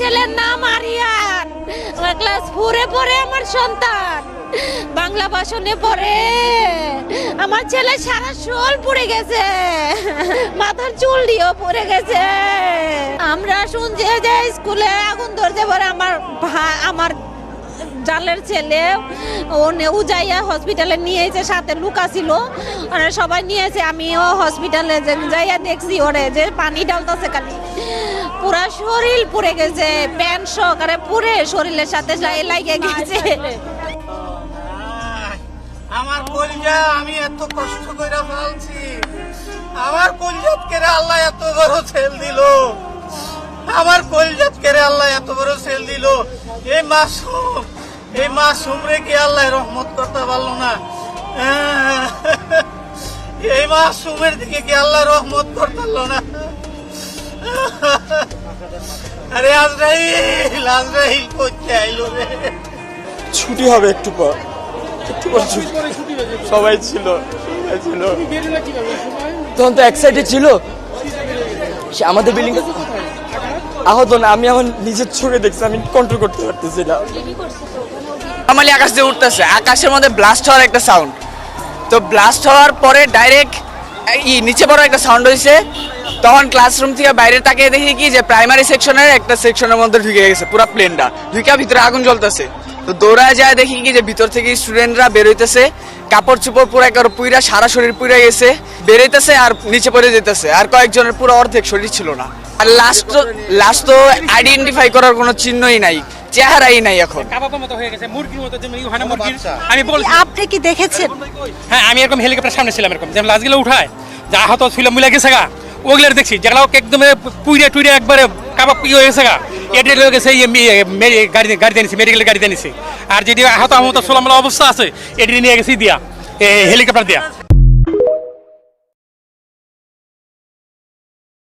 ছেলের নাম আরিয়ান, ক্লাস 4-এ পড়ে আমার সন্তান, বাংলা ভাষণে পড়ে। আমার ছেলে সারা শোল পড়ে গেছে, মাথার চুল দিয়েও পড়ে গেছে। আমরা শুনছি যে স্কুলে আগুন ধরতে পারে আমার জালের ছেলে উজাইয়া হসপিটালে নিয়েছে, সাথে লুকা ছিল, ওরা সবাই নিয়েছে। আমিও হসপিটালে যাইয়া দেখছি ওরে যে পানি ডালতেছে খালি, পুরা শরীর পুড়ে গেছে, প্যান্ট সহকারে পুড়ে শরীরের সাথে লাগে গেছে। আমার কলিজা আমি এত কষ্ট করে ফেলছি, আমার কলিজাত কেড়ে আল্লাহ এত বড় ছেল দিল, আমার কলিজাত কেড়ে আল্লাহ এত বড় ছেল দিল। এই মাসুম রে কি আল্লাহ রহমত করতে পারলো না? এই মাসুমের দিকে কি আল্লাহ রহমত করতে পারলো না? আরে আজরাইল করতে আইলো রে। ছুটি হবে একটু পর সবাই ছিল তখন তো এক সাইডে ছিল, সে আমাদের বিল্ডিং আহত না, আমি আমার নিজের চোখে দেখছি, আমি কন্ট্রোল করতে পারতেছি না। নরমালি আকাশ দিয়ে উঠতেছে, আকাশের মধ্যে ব্লাস্ট হওয়ার একটা সাউন্ড, তো ব্লাস্ট হওয়ার পরে ডাইরেক্ট নিচে পড়ার একটা সাউন্ড হয়েছে। তখন ক্লাসরুম থেকে বাইরে তাকিয়ে দেখি কি যে প্রাইমারি সেকশনের একটা সেকশনের মধ্যে ঢুকে গেছে, পুরো প্লেনটা ঢুকে ভিতরে আগুন জ্বলতেছে। তো দৌড়ায় যায় দেখি কি যে ভিতর থেকে স্টুডেন্টরা বেরোইতেছে, কাপড় চোপড় পুরো একবার পুইরা সারা শরীর পুইরা গেছে, বেরোইতেছে আর নিচে পড়ে যেতেছে। আর কয়েকজনের পুরো অর্ধেক শরীর ছিল না। আর লাস্ট তো আইডেন্টিফাই করার কোনো চিহ্নই নাই, চেহারাই নাই এখন। আমি বলছি আপনি কি দেখেছেন? হ্যাঁ, আমি এরকম হেলিকপ্টার সামনে ছিলাম, এরকম যেমন লাশগুলো উঠায় যা আহত ছিল মিলে গেছে গা, ওগুলো দেখছি যেগুলো একদম পুইরে টুইরে একবারে কাবাব হয়ে গেছে গা, এটা হয়ে গেছে গাড়ি নিয়েছি, মেডিকেল গাড়িতে নিয়েছি। আর যেটি আহত সোলামলা অবস্থা আছে এটি নিয়ে গেছি দিয়া হেলিকপ্টার দিয়া।